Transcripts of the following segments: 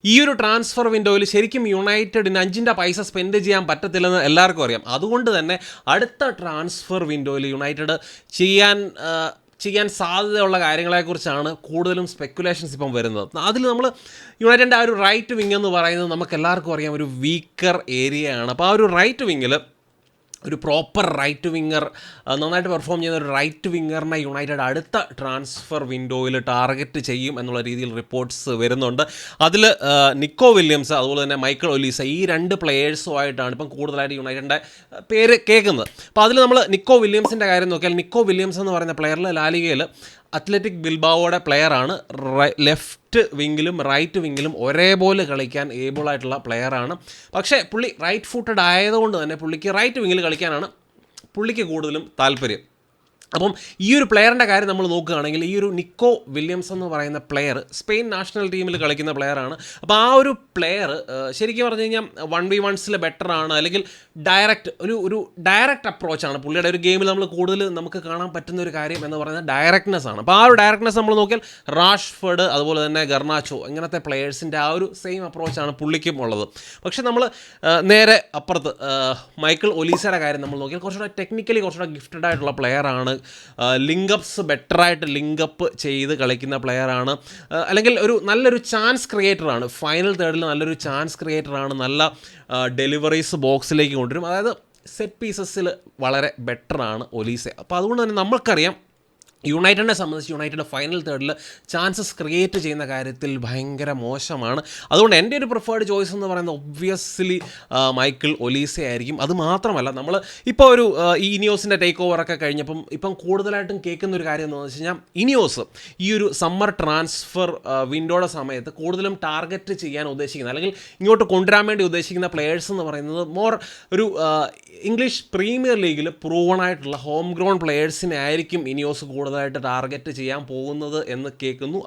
ഈ ഒരു ട്രാൻസ്ഫർ വിൻഡോയിൽ ശരിക്കും യുണൈറ്റഡിന് 5 പൈസ സ്പെൻഡ് ചെയ്യാൻ പറ്റത്തില്ലെന്ന് എല്ലാവർക്കും അറിയാം. അതുകൊണ്ട് തന്നെ അടുത്ത ട്രാൻസ്ഫർ വിൻഡോയിൽ യുണൈറ്റഡ് ചെയ്യാൻ സാധ്യതയുള്ള കാര്യങ്ങളെക്കുറിച്ചാണ് കൂടുതലും സ്പെക്കുലേഷൻസ് ഇപ്പം വരുന്നത്. അതിൽ നമ്മൾ യുണൈറ്റഡിൻ്റെ ആ ഒരു റൈറ്റ് വിങ് എന്ന് പറയുന്നത് നമുക്ക് എല്ലാവർക്കും അറിയാം ഒരു വീക്കർ ഏരിയയാണ്. അപ്പോൾ ആ ഒരു റൈറ്റ് വിങ്ങിൽ ഒരു പ്രോപ്പർ റൈറ്റ് വിങ്ങർ, നന്നായിട്ട് പെർഫോം ചെയ്യുന്ന ഒരു റൈറ്റ് വിങ്ങറിനെ യുണൈറ്റഡ് അടുത്ത ട്രാൻസ്ഫർ വിൻഡോയിൽ ടാർഗറ്റ് ചെയ്യും എന്നുള്ള രീതിയിൽ റിപ്പോർട്ട്സ് വരുന്നുണ്ട്. അതിൽ നിക്കോ വില്യംസ് അതുപോലെ തന്നെ മൈക്കിൾ ഒലീസ ഈ 2 പ്ലെയേഴ്സുമായിട്ടാണ് ഇപ്പം കൂടുതലായിട്ട് യുണൈറ്റഡിൻ്റെ പേര് കേൾക്കുന്നത്. അപ്പോൾ അതിൽ നമ്മൾ നിക്കോ വില്യംസിൻ്റെ കാര്യം നോക്കിയാൽ, നിക്കോ വില്യംസ് എന്ന് പറയുന്ന പ്ലെയറിൽ ലാലിഗയിൽ അത്ലറ്റിക് ബിൽബാവോയുടെ പ്ലെയറാണ്. ലെഫ്റ്റ് വിങ്ങിലും റൈറ്റ് വിങ്ങിലും ഒരേപോലെ കളിക്കാൻ ഏബിളായിട്ടുള്ള പ്ലെയറാണ്. പക്ഷേ പുള്ളി റൈറ്റ് ഫുട്ടഡ് ആയതുകൊണ്ട് തന്നെ പുള്ളിക്ക് റൈറ്റ് വിങ്ങിൽ കളിക്കാനാണ് പുള്ളിക്ക് കൂടുതലും താല്പര്യം. അപ്പം ഈ ഒരു പ്ലെയറിൻ്റെ കാര്യം നമ്മൾ നോക്കുകയാണെങ്കിൽ, ഈ ഒരു നിക്കോ വില്യംസ് എന്ന് പറയുന്ന പ്ലെയർ സ്പെയിൻ നാഷണൽ ടീമിൽ കളിക്കുന്ന പ്ലെയറാണ്. അപ്പോൾ ആ ഒരു പ്ലെയർ ശരിക്കും പറഞ്ഞു കഴിഞ്ഞാൽ 1v1 ബെറ്ററാണ്, അല്ലെങ്കിൽ ഒരു ഡയറക്റ്റ് അപ്രോച്ചാണ് പുള്ളിയുടെ ഒരു ഗെയിമിൽ നമ്മൾ കൂടുതൽ നമുക്ക് കാണാൻ പറ്റുന്ന ഒരു കാര്യം എന്ന് പറയുന്നത് ഡയറക്റ്റ്നെസ് ആണ്. അപ്പോൾ ആ ഒരു ഡയറക്റ്റ്നെസ് നമ്മൾ നോക്കിയാൽ റാഷ്ഫോർഡ് അതുപോലെ തന്നെ ഗർണാച്ചോ ഇങ്ങനത്തെ പ്ലെയേഴ്സിൻ്റെ ആ ഒരു സെയിം അപ്രോച്ചാണ് പുള്ളിക്കും ഉള്ളത്. പക്ഷേ നമ്മൾ നേരെ അപ്പുറത്ത് മൈക്കിൾ ഒലീസയുടെ കാര്യം നമ്മൾ നോക്കിയാൽ കുറച്ചുകൂടെ ടെക്നിക്കലി കുറച്ചുകൂടെ ഗിഫ്റ്റഡ് ആയിട്ടുള്ള പ്ലെയറാണ്. ലിങ്കപ്സ് ബെറ്ററായിട്ട് ലിങ്കപ്പ് ചെയ്ത് കളിക്കുന്ന പ്ലെയറാണ്, അല്ലെങ്കിൽ നല്ലൊരു ചാൻസ് ക്രിയേറ്ററാണ്. ഫൈനൽ തേർഡിൽ നല്ലൊരു ചാൻസ് ക്രിയേറ്ററാണ്. നല്ല ഡെലിവറീസ് ബോക്സിലേക്ക് കൊണ്ടുവരും. അതായത് സെറ്റ് പീസസിൽ വളരെ ബെറ്ററാണ് ഒലീസെ. അപ്പോൾ അതുകൊണ്ട് തന്നെ നമ്മൾക്കറിയാം യുണൈറ്റഡിനെ സംബന്ധിച്ച് യുണൈറ്റഡ് ഫൈനൽ തേർഡിൽ ചാൻസസ് ക്രിയേറ്റ് ചെയ്യുന്ന കാര്യത്തിൽ ഭയങ്കര മോശമാണ്. അതുകൊണ്ട് എൻ്റെ ഒരു പ്രിഫേർഡ് ചോയ്സ് എന്ന് പറയുന്നത് ഒബ്വിയസ്ലി മൈക്കിൾ ഒലീസെ ആയിരിക്കും. അത് മാത്രമല്ല, നമ്മൾ ഇപ്പോൾ ഈ ഇനിയോസിൻ്റെ ടേക്ക് ഓവറൊക്കെ കഴിഞ്ഞപ്പം ഇപ്പം കൂടുതലായിട്ടും കേൾക്കുന്ന ഒരു കാര്യം എന്താണെന്ന് വെച്ച് കഴിഞ്ഞാൽ, ഇനിയോസ് ഈ ഒരു സമ്മർ ട്രാൻസ്ഫർ വിൻഡോയുടെ സമയത്ത് കൂടുതലും ടാർഗറ്റ് ചെയ്യാൻ ഉദ്ദേശിക്കുന്ന, അല്ലെങ്കിൽ ഇങ്ങോട്ട് കൊണ്ടുവരാൻ വേണ്ടി ഉദ്ദേശിക്കുന്ന പ്ലെയേഴ്സ് എന്ന് പറയുന്നത് മോർ ഇംഗ്ലീഷ് പ്രീമിയർ ലീഗിൽ പ്രൂവൺ ആയിട്ടുള്ള ഹോം ഗ്രൗൺ പ്ലെയേഴ്സിനെ ആയിരിക്കും ഇനിയോസ് കൂടുതലായിട്ട് ടാർഗറ്റ് ചെയ്യാൻ പോകുന്നത് എന്ന് കേൾക്കുന്നു.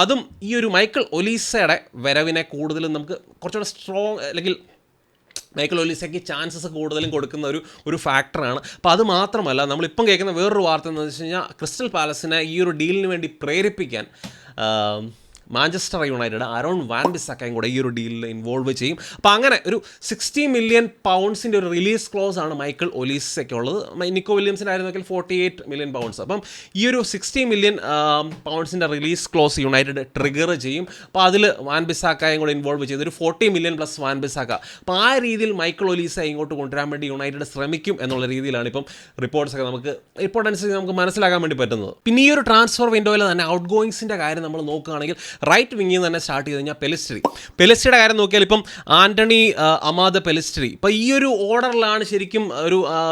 അതും ഈ ഒരു മൈക്കിൾ ഒലീസയുടെ വരവിനെ കൂടുതലും നമുക്ക് കുറച്ചുകൂടെ സ്ട്രോങ്, അല്ലെങ്കിൽ മൈക്കിൾ ഒലീസയ്ക്ക് ചാൻസസ് കൂടുതലും കൊടുക്കുന്ന ഒരു ഫാക്ടറാണ്. അപ്പോൾ അത് മാത്രമല്ല, നമ്മളിപ്പം കേൾക്കുന്ന വേറൊരു വാർത്ത എന്ന് വെച്ച് കഴിഞ്ഞാൽ, ക്രിസ്റ്റൽ പാലസിനെ ഈ ഒരു ഡീലിന് വേണ്ടി പ്രേരിപ്പിക്കാൻ മാഞ്ചസ്റ്റർ യുണൈറ്റഡ് ആരോൺ വാൻ ബിസാക്കയും കൂടെ ഈ ഒരു ഡീലിൽ ഇൻവോൾവ് ചെയ്യും. അപ്പോൾ അങ്ങനെ ഒരു 60 മില്യൺ പൗണ്ട്സിൻ്റെ ഒരു റിലീസ് ക്ലോസ് ആണ് മൈക്കിൾ ഒലീസയ്ക്ക് ഉള്ളത്. നിക്കോ വില്യംസിനായിരുന്നെങ്കിൽ 48 മില്യൺ പൗണ്ട്സ്. അപ്പം ഈ ഒരു 60 മില്യൺ പൗണ്ട്സിൻ്റെ റിലീസ് ക്ലോസ് യുണൈറ്റഡ് ട്രിഗർ ചെയ്യും. അപ്പോൾ അതിൽ വാൻ ബിസാക്കയും കൂടെ ഇൻവോൾവ് ചെയ്ത് ഒരു 40 മില്യൺ പ്ലസ് വാൻ ബിസാക്ക. അപ്പോൾ ആ രീതിയിൽ മൈക്കിൾ ഒലീസ ഇങ്ങോട്ട് കൊണ്ടുവരാൻ വേണ്ടി യുണൈറ്റഡ് ശ്രമിക്കും എന്നുള്ള രീതിയിലാണ് ഇപ്പം റിപ്പോർട്ട്സൊക്കെ റിപ്പോർട്ട് അനുസരിച്ച് നമുക്ക് മനസ്സിലാക്കാൻ വേണ്ടി പറ്റുന്നത്. പിന്നെ ഈ ഒരു ട്രാൻസ്ഫർ വിൻഡോയിൽ തന്നെ ഔട്ട് ഗോയിങ്സിൻ്റെ കാര്യം നമ്മൾ നോക്കുകയാണെങ്കിൽ, റൈറ്റ് വിങ്ങിൽ നിന്ന് തന്നെ സ്റ്റാർട്ട് ചെയ്ത് കഴിഞ്ഞാൽ പെലിസ്ട്രിയുടെ കാര്യം നോക്കിയാൽ ഇപ്പം ആൻ്റണി, അമാദ്, പെലിസ്ട്രി, ഇപ്പോൾ ഈ ഒരു ഓർഡറിലാണ് ശരിക്കും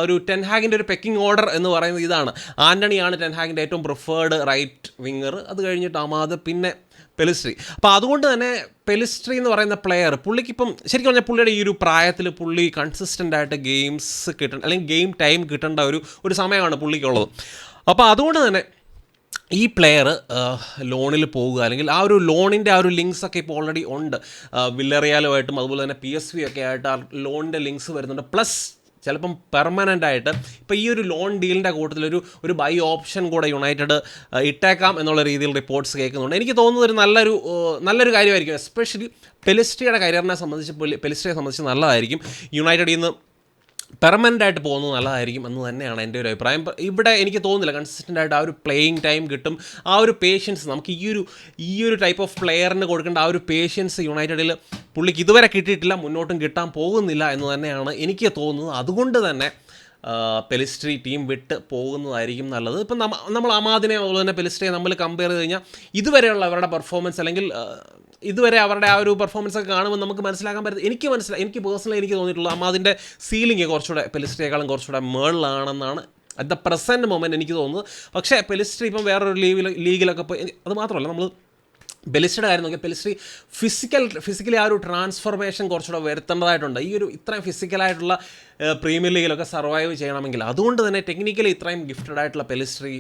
ഒരു ടെൻ ഹാഗിൻ്റെ ഒരു പെക്കിംഗ് ഓർഡർ എന്ന് പറയുന്നത് ഇതാണ്. ആൻ്റണിയാണ് ടെൻ ഹാഗിൻ്റെ ഏറ്റവും പ്രിഫേർഡ് റൈറ്റ് വിങ്ങർ, അത് കഴിഞ്ഞിട്ട് അമാദ്, പിന്നെ പെലിസ്ട്രി. അപ്പോൾ അതുകൊണ്ട് തന്നെ പെലിസ്ട്രി എന്ന് പറയുന്ന പ്ലെയർ പുള്ളിക്കിപ്പം ശരിക്കും പറഞ്ഞാൽ പുള്ളിയുടെ ഈ ഒരു പ്രായത്തിൽ പുള്ളി കൺസിസ്റ്റൻ്റ് ആയിട്ട് ഗെയിംസ് കിട്ടേണ്ട, അല്ലെങ്കിൽ ഗെയിം ടൈം കിട്ടേണ്ട ഒരു സമയമാണ് പുള്ളിക്കുള്ളത്. അപ്പോൾ അതുകൊണ്ട് തന്നെ ഈ പ്ലെയർ ലോണിൽ പോകുക, അല്ലെങ്കിൽ ആ ഒരു ലോണിൻ്റെ ആ ഒരു ലിങ്ക്സ് ഒക്കെ ഇപ്പോൾ ഓൾറെഡി ഉണ്ട്. വില്ലറിയാലുമായിട്ടും അതുപോലെ തന്നെ PSV ഒക്കെ ആയിട്ട് ആ ലോണിൻ്റെ ലിങ്ക്സ് വരുന്നുണ്ട്. പ്ലസ് ചിലപ്പം പെർമനൻ്റ് ആയിട്ട് ഇപ്പോൾ ഈ ഒരു ലോൺ ഡീലിൻ്റെ കൂട്ടത്തിൽ ഒരു ബൈ ഓപ്ഷൻ കൂടെ യുണൈറ്റഡ് ഇട്ടേക്കാം എന്നുള്ള രീതിയിൽ റിപ്പോർട്ട്സ് കേൾക്കുന്നുണ്ട്. എനിക്ക് തോന്നുന്നത് നല്ലൊരു കാര്യമായിരിക്കും. എസ്പെഷ്യലി പെലിസ്ട്രിയുടെ കരിയറിനെ സംബന്ധിച്ച് നല്ലതായിരിക്കും. യുണൈറ്റഡിൽ നിന്ന് പെർമനൻ്റ് ആയിട്ട് പോകുന്നത് നല്ലതായിരിക്കും എന്ന് തന്നെയാണ് എൻ്റെ ഒരു അഭിപ്രായം. ഇവിടെ എനിക്ക് തോന്നുന്നില്ല കൺസിസ്റ്റൻ്റ് ആയിട്ട് ആ ഒരു പ്ലേയിങ് ടൈം കിട്ടും. ആ ഒരു പേഷ്യൻസ് നമുക്ക് ഈ ഒരു ടൈപ്പ് ഓഫ് പ്ലെയറിന് കൊടുക്കേണ്ട ആ ഒരു പേഷ്യൻസ് യുണൈറ്റഡിൽ പുള്ളിക്ക് ഇതുവരെ കിട്ടിയിട്ടില്ല, മുന്നോട്ടും കിട്ടാൻ പോകുന്നില്ല എന്ന് തന്നെയാണ് എനിക്ക് തോന്നുന്നത്. അതുകൊണ്ട് തന്നെ പെലിസ്ട്രി ടീം വിട്ട് പോകുന്നതായിരിക്കും നല്ലത്. ഇപ്പം നമ്മൾ അമാദിനെ അതുപോലെ തന്നെ പെലിസ്ട്രിയെ നമ്മൾ കമ്പയർ ചെയ്ത് കഴിഞ്ഞാൽ ഇതുവരെയുള്ള അവരുടെ പെർഫോമൻസ്, അല്ലെങ്കിൽ ഇതുവരെ അവരുടെ ആ ഒരു പെർഫോമൻസ് ഒക്കെ കാണുമ്പോൾ നമുക്ക് മനസ്സിലാക്കാൻ പറ്റും. എനിക്ക് പേഴ്സണലി എനിക്ക് തോന്നിയിട്ടുള്ള അമാദിൻ്റെ സീലിംഗ് കുറച്ചുകൂടെ പെലിസ്ട്രിയേക്കാളും കുറച്ചുകൂടെ മേളിലാണെന്നാണ് അറ്റ് ദ പ്രസൻറ്റ് മൊമെൻറ്റ് എനിക്ക് തോന്നുന്നത്. പക്ഷേ പെലിസ്ട്രി ഇപ്പം വേറൊരു ലീഗിലൊക്കെ പോയി, അത് മാത്രമല്ല നമ്മൾ പെലിസ്ട്രിയുടെ കാര്യം നോക്കിയാൽ പെലിസ്ട്രി ഫിസിക്കലി ആ ഒരു ട്രാൻസ്ഫോർമേഷൻ കുറച്ചുകൂടെ വരുത്തേണ്ടതായിട്ടുണ്ട്. ഈ ഒരു ഇത്രയും ഫിസിക്കലായിട്ടുള്ള പ്രീമിയർ ലീഗിലൊക്കെ സർവൈവ് ചെയ്യണമെങ്കിൽ. അതുകൊണ്ട് തന്നെ ടെക്നിക്കലി ഇത്രയും ഗിഫ്റ്റഡ് ആയിട്ടുള്ള പെലിസ്ട്രി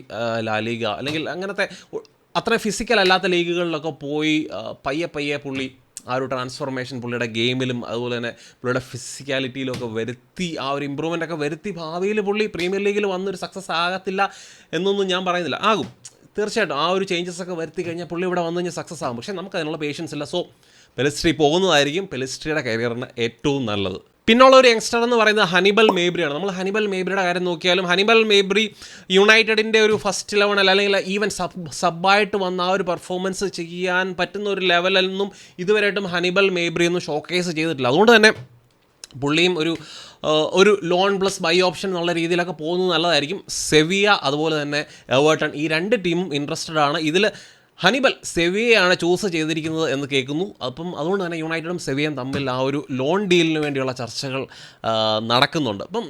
ലാലിഗ, അല്ലെങ്കിൽ അങ്ങനത്തെ അത്രയും ഫിസിക്കൽ അല്ലാത്ത ലീഗുകളിലൊക്കെ പോയി പയ്യെ പുള്ളി ആ ഒരു ട്രാൻസ്ഫോർമേഷൻ പുള്ളിയുടെ ഗെയിമിലും അതുപോലെ തന്നെ പുള്ളിയുടെ ഫിസിക്കാലിറ്റിയിലും ഒക്കെ വരുത്തി, ആ ഒരു ഇമ്പ്രൂവ്മെൻ്റ് ഒക്കെ വരുത്തി ഭാവിയിൽ പുള്ളി പ്രീമിയർ ലീഗിൽ വന്നൊരു സക്സസ് ആകത്തില്ല എന്നൊന്നും ഞാൻ പറയുന്നില്ല. ആകും തീർച്ചയായിട്ടും. ആ ഒരു ചേഞ്ചസ് ഒക്കെ വരുത്തി കഴിഞ്ഞാൽ പുള്ളി ഇവിടെ വന്നു കഴിഞ്ഞാൽ സക്സസ് ആകും. പക്ഷേ നമുക്ക് അതിനുള്ള പേഷ്യൻസ് ഇല്ല. സോ പെലിസ്ട്രി പോകുന്നതായിരിക്കും പെലിസ്ട്രിയുടെ കരിയറിന് ഏറ്റവും നല്ലത്. പിന്നുള്ള ഒരു യങ്സ്റ്റർ എന്ന് പറയുന്നത് ഹനിബൽ മേബ്രിയാണ്. നമ്മൾ ഹനിബൽ മേബ്രിയുടെ കാര്യം നോക്കിയാലും ഹനിബൽ മേബ്രി യുണൈറ്റഡിൻ്റെ ഒരു ഫസ്റ്റ് 11 അല്ലെങ്കിൽ ഈവൻ സബ്ബായിട്ട് വന്ന ആ ഒരു പെർഫോമൻസ് ചെയ്യാൻ പറ്റുന്ന ഒരു ലെവലൊന്നും ഇതുവരെയായിട്ടും ഹനിബൽ മേബ്രി ഒന്നും ഷോക്കേസ് ചെയ്തിട്ടില്ല. അതുകൊണ്ട് തന്നെ പുള്ളിയും ഒരു ലോൺ പ്ലസ് ബൈ ഓപ്ഷൻ എന്നുള്ള രീതിയിലൊക്കെ പോകുന്നത് നല്ലതായിരിക്കും. സെവിയ അതുപോലെ തന്നെ എവർട്ടൺ ഈ 2 ടീമും ഇൻട്രസ്റ്റഡ് ആണ്. ഇതിൽ ഹനിബൽ സെവിയയാണ് ചൂസ് ചെയ്തിരിക്കുന്നത് എന്ന് കേൾക്കുന്നു. അപ്പം അതുകൊണ്ട് തന്നെ യുണൈറ്റഡും സെവിയയും തമ്മിൽ ആ ഒരു ലോൺ ഡീലിന് വേണ്ടിയുള്ള ചർച്ചകൾ നടക്കുന്നുണ്ട്. അപ്പം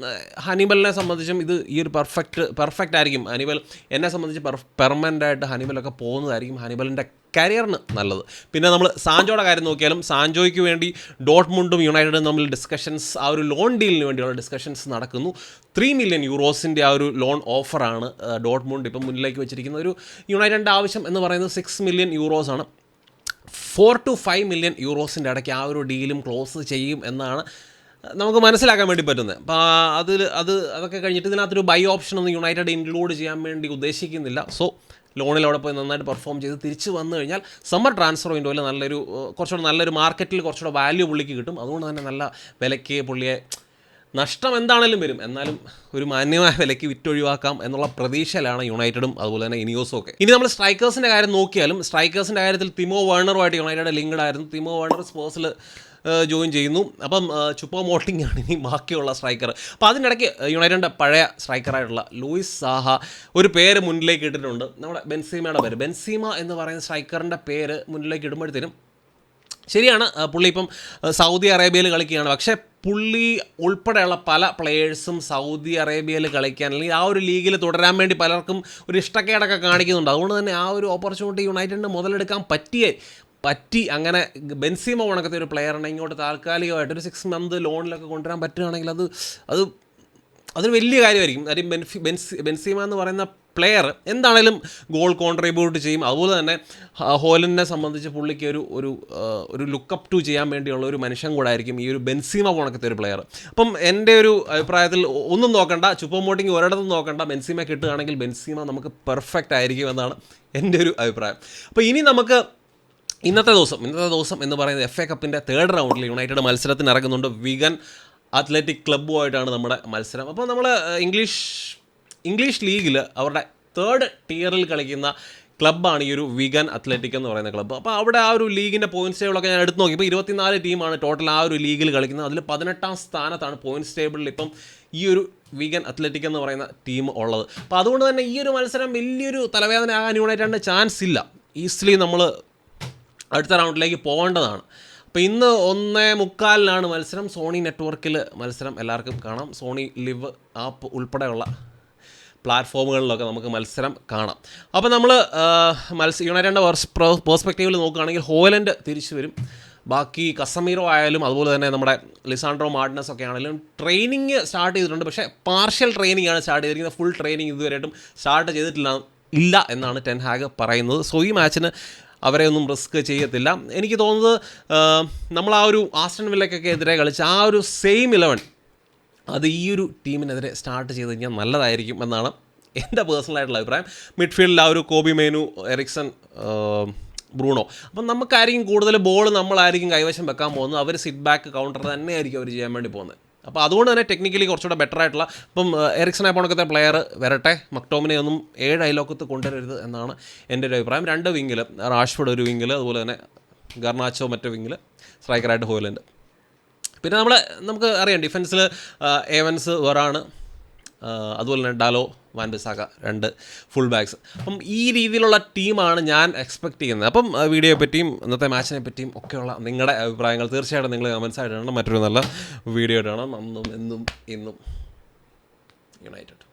ഹനിബലിനെ സംബന്ധിച്ചും ഈ ഒരു പെർഫെക്റ്റ് ആയിരിക്കും. ഹനിബൽ എന്നെ സംബന്ധിച്ച് പെർമനൻ്റ് ആയിട്ട് ഹനിബലൊക്കെ പോകുന്നതായിരിക്കും ഹനിബലിൻ്റെ കരിയറിന് നല്ലത്. പിന്നെ നമ്മൾ സാൻജോയുടെ കാര്യം നോക്കിയാലും സാൻജോയ്ക്ക് വേണ്ടി ഡോട്ട്മുണ്ടും യുണൈറ്റഡും തമ്മിൽ ഡിസ്കഷൻസ് ആ ഒരു ലോൺ ഡീലിന് വേണ്ടിയുള്ള ഡിസ്കഷൻസ് നടക്കുന്നു. 3 മില്യൺ യൂറോസിൻ്റെ ആ ഒരു ലോൺ ഓഫറാണ് ഡോട്ട്മുണ്ട് ഇപ്പം മുന്നിലേക്ക് വെച്ചിരിക്കുന്ന. ഒരു യുണൈറ്റഡിൻ്റെ ആവശ്യം എന്ന് പറയുന്നത് 6 മില്യൺ യൂറോസാണ്. 4 to 5 മില്യൺ യൂറോസിൻ്റെ ഇടയ്ക്ക് ആ ഒരു ഡീലും ക്ലോസ് ചെയ്യും എന്നാണ് നമുക്ക് മനസ്സിലാക്കാൻ വേണ്ടി പറ്റുന്നത്. അപ്പോൾ അതൊക്കെ കഴിഞ്ഞിട്ട് ഇതിനകത്തൊരു ബൈ ഓപ്ഷനൊന്നും യുണൈറ്റഡ് ഇൻക്ലൂഡ് ചെയ്യാൻ വേണ്ടി ഉദ്ദേശിക്കുന്നില്ല. സോ ലോണിൽ അവിടെ പോയി നന്നായിട്ട് പെർഫോം ചെയ്ത് തിരിച്ച് വന്നു കഴിഞ്ഞാൽ സമ്മർ ട്രാൻസ്ഫർ വിൻഡോയിൽ കുറച്ചുകൂടെ നല്ലൊരു മാർക്കറ്റിൽ കുറച്ചുകൂടെ വാല്യൂ പുള്ളിക്ക് കിട്ടും. അതുകൊണ്ട് തന്നെ നല്ല വിലയ്ക്ക് പുള്ളിയെ നഷ്ടം എന്താണെങ്കിലും വരും, എന്നാലും ഒരു മാന്യമായ വിലയ്ക്ക് വിറ്റൊഴിവാക്കാം എന്നുള്ള പ്രതീക്ഷയിലാണ് യുണൈറ്റഡും അതുപോലെ തന്നെ ഇനിയോസും ഒക്കെ. ഇനി നമ്മൾ സ്ട്രൈക്കേഴ്സിൻ്റെ കാര്യം നോക്കിയാലും സ്ട്രൈക്കേഴ്സിൻ്റെ കാര്യത്തിൽ തിമോ വേർണറുമായിട്ട് യുണൈറ്റഡ് ലിങ്ക്ഡ് ആയിരുന്നു. തിമോ വേർണർ സ്പേഴ്സിൽ ജോയിൻ ചെയ്യുന്നു. അപ്പം ചുപ്പോമോട്ടിംഗ് ആണ് ഇനി ബാക്കിയുള്ള സ്ട്രൈക്കർ. അപ്പോൾ അതിനിടയ്ക്ക് യുണൈറ്റഡിൻ്റെ പഴയ സ്ട്രൈക്കറായിട്ടുള്ള ലൂയിസ് സാഹ ഒരു പേര് മുന്നിലേക്ക് ഇട്ടിട്ടുണ്ട്. നമ്മുടെ ബെൻസീമയുടെ പേര്. ബെൻസീമ എന്ന് പറയുന്ന സ്ട്രൈക്കറിൻ്റെ പേര് മുന്നിലേക്ക് ഇടുമ്പോഴത്തേനും ശരിയാണ്, പുള്ളി ഇപ്പം സൗദി അറേബ്യയിൽ കളിക്കുകയാണ്. പക്ഷേ പുള്ളി ഉൾപ്പെടെയുള്ള പല പ്ലെയേഴ്സും സൗദി അറേബ്യയിൽ കളിക്കാൻ അല്ലെങ്കിൽ ആ ഒരു ലീഗിൽ തുടരാൻ വേണ്ടി പലർക്കും ഒരു ഇഷ്ടക്കേടൊക്കെ കാണിക്കുന്നുണ്ട്. അതുകൊണ്ട് തന്നെ ആ ഒരു ഓപ്പർച്യൂണിറ്റി യുണൈറ്റഡിന് മുതലെടുക്കാൻ പറ്റി അങ്ങനെ ബെൻസീമ കണക്കത്തെ ഒരു പ്ലെയറിനെ ഇങ്ങോട്ട് താൽക്കാലികമായിട്ട് ഒരു 6 മന്ത് ലോണിലൊക്കെ കൊണ്ടുവരാൻ പറ്റുകയാണെങ്കിൽ അതൊരു വലിയ കാര്യമായിരിക്കും. കാര്യം ബെൻസീമ എന്ന് പറയുന്ന പ്ലെയർ എന്താണേലും ഗോൾ കോൺട്രിബ്യൂട്ട് ചെയ്യും. അതുപോലെ തന്നെ ഹോലൻഡിനെ സംബന്ധിച്ച് പുള്ളിക്ക് ഒരു ലുക്കപ്പ് ടു ചെയ്യാൻ വേണ്ടിയുള്ള ഒരു മനുഷ്യൻ കൂടെ ആയിരിക്കും ഈ ഒരു ബെൻസീമ കണക്കത്തെ ഒരു പ്ലെയർ. അപ്പം എൻ്റെ ഒരു അഭിപ്രായത്തിൽ ഒന്നും നോക്കണ്ട, ചുപ്പോമോട്ടിങ് ഒരിടത്തും നോക്കണ്ട, ബെൻസീമ കിട്ടുകയാണെങ്കിൽ ബെൻസീമ നമുക്ക് പെർഫെക്റ്റ് ആയിരിക്കും എന്നാണ് എൻ്റെ ഒരു അഭിപ്രായം. അപ്പോൾ ഇനി നമുക്ക് ഇന്നത്തെ ദിവസം എന്ന് പറയുന്നത് FA കപ്പിൻ്റെ 3rd റൗണ്ടിൽ യുണൈറ്റഡ് മത്സരത്തിന് ഇറങ്ങുന്നുണ്ട്. വിഗൻ അത്ലറ്റിക് ക്ലബ്ബുമായിട്ടാണ് നമ്മുടെ മത്സരം. അപ്പോൾ നമ്മൾ ഇംഗ്ലീഷ് ലീഗിൽ അവരുടെ 3rd tier കളിക്കുന്ന ക്ലബ്ബാണ് ഈ ഒരു വിഗൻ അത്ലറ്റിക് എന്ന് പറയുന്ന ക്ലബ്ബ്. അപ്പോൾ അവിടെ ആ ഒരു ലീഗിൻ്റെ പോയിൻറ്റ്സ് ടേബിളൊക്കെ ഞാൻ എടുത്ത് നോക്കി. ഇപ്പോൾ 24 ടീമാണ് ടോട്ടൽ ആ ഒരു ലീഗിൽ കളിക്കുന്നത്. അതിൽ 18ാം സ്ഥാനത്താണ് പോയിൻറ്റ്സ് ടേബിളിൽ ഇപ്പം ഈ ഒരു വിഗൻ അത്ലറ്റിക് എന്ന് പറയുന്ന ടീം ഉള്ളത്. അപ്പോൾ അതുകൊണ്ട് തന്നെ ഈ ഒരു മത്സരം വലിയൊരു തലവേദന ആകാൻ യുണൈറ്റഡിന് ചാൻസ് ഇല്ല. ഈസിലി നമ്മൾ അടുത്ത റൗണ്ടിലേക്ക് പോകേണ്ടതാണ്. അപ്പോൾ ഇന്ന് 1:45 മത്സരം. സോണി നെറ്റ്വർക്കിൽ മത്സരം എല്ലാവർക്കും കാണാം. സോണി ലിവ് ആപ്പ് ഉൾപ്പെടെയുള്ള പ്ലാറ്റ്ഫോമുകളിലൊക്കെ നമുക്ക് മത്സരം കാണാം. അപ്പോൾ നമ്മൾ യുണൈറ്റഡിൻ്റെ പേഴ്സ്പെക്റ്റീവിൽ നോക്കുകയാണെങ്കിൽ ഹോലൻഡ് തിരിച്ചു വരും. ബാക്കി കസമീറോ ആയാലും അതുപോലെ തന്നെ നമ്മുടെ ലിസാൻഡ്രോ മാർട്ടിനസ് ഒക്കെ ആണെങ്കിലും ട്രെയിനിങ് സ്റ്റാർട്ട് ചെയ്തിട്ടുണ്ട്. പക്ഷേ പാർഷ്യൽ ട്രെയിനിങ് ആണ് സ്റ്റാർട്ട് ചെയ്തിരിക്കുന്നത്. ഫുൾ ട്രെയിനിങ് ഇതുവരെയായിട്ടും സ്റ്റാർട്ട് ചെയ്തിട്ടില്ല എന്നാണ് ടെൻ ഹാഗ് പറയുന്നത്. സോ ഈ മാച്ചിന് അവരെ ഒന്നും റിസ്ക് ചെയ്യത്തില്ല. എനിക്ക് തോന്നുന്നത് നമ്മൾ ആ ഒരു ആസ്റ്റൺ വില്ലയ്ക്കൊക്കെ എതിരെ കളിച്ച ആ ഒരു സെയിം 11 അത് ഈ ഒരു ടീമിനെതിരെ സ്റ്റാർട്ട് ചെയ്ത് കഴിഞ്ഞാൽ നല്ലതായിരിക്കും എന്നാണ് എൻ്റെ പേഴ്സണലായിട്ടുള്ള അഭിപ്രായം. മിഡ്ഫീൽഡിൽ ആ ഒരു കോബി മേനു, എറിക്സൺ, ബ്രൂണോ. അപ്പം നമുക്കായിരിക്കും കൂടുതൽ ബോൾ നമ്മളായിരിക്കും കൈവശം വെക്കാൻ പോകുന്നത്. അവർ സിറ്റ് ബാക്ക് കൗണ്ടർ തന്നെയായിരിക്കും അവർ ചെയ്യാൻ വേണ്ടി പോകുന്നത്. അപ്പോൾ അതുകൊണ്ട് തന്നെ ടെക്നിക്കലി കുറച്ചുകൂടെ ബെറ്റർ ആയിട്ടുള്ള ഇപ്പം എറിക്സനെ പോണക്കത്തെ പ്ലെയർ വരട്ടെ. മക്ടോമിനെ ഒന്നും 7 അയലോക്കത്ത് കൊണ്ടുവരരുത് എന്നാണ് എൻ്റെ ഒരു അഭിപ്രായം. 2 വിങ്ങിൽ റാഷ്ഫോർഡ് ഒരു വിങ്ങിൽ, അതുപോലെ തന്നെ ഗർണാച്ചോ മറ്റേ വിങ്ങിൽ, സ്ട്രൈക്കറായിട്ട് ഹോലൻഡ്. പിന്നെ നമുക്ക് അറിയാം ഡിഫൻസിൽ ഏവൻസ് വേറാണ്, അതുപോലെ തന്നെ ഡാലോ, വാൻ ബിസാക്ക 2 ഫുൾ ബാക്സ്. അപ്പം ഈ രീതിയിലുള്ള ടീമാണ് ഞാൻ എക്സ്പെക്റ്റ് ചെയ്യുന്നത്. അപ്പം വീഡിയോയെ പറ്റിയും ഇന്നത്തെ മാച്ചിനെ പറ്റിയും ഒക്കെയുള്ള നിങ്ങളുടെ അഭിപ്രായങ്ങൾ തീർച്ചയായിട്ടും നിങ്ങൾ കമൻസ് ആയിട്ട് കാണണം. മറ്റൊരു നല്ല വീഡിയോ കാണാം. അന്നും എന്നും ഇന്നും യുണൈറ്റഡ്.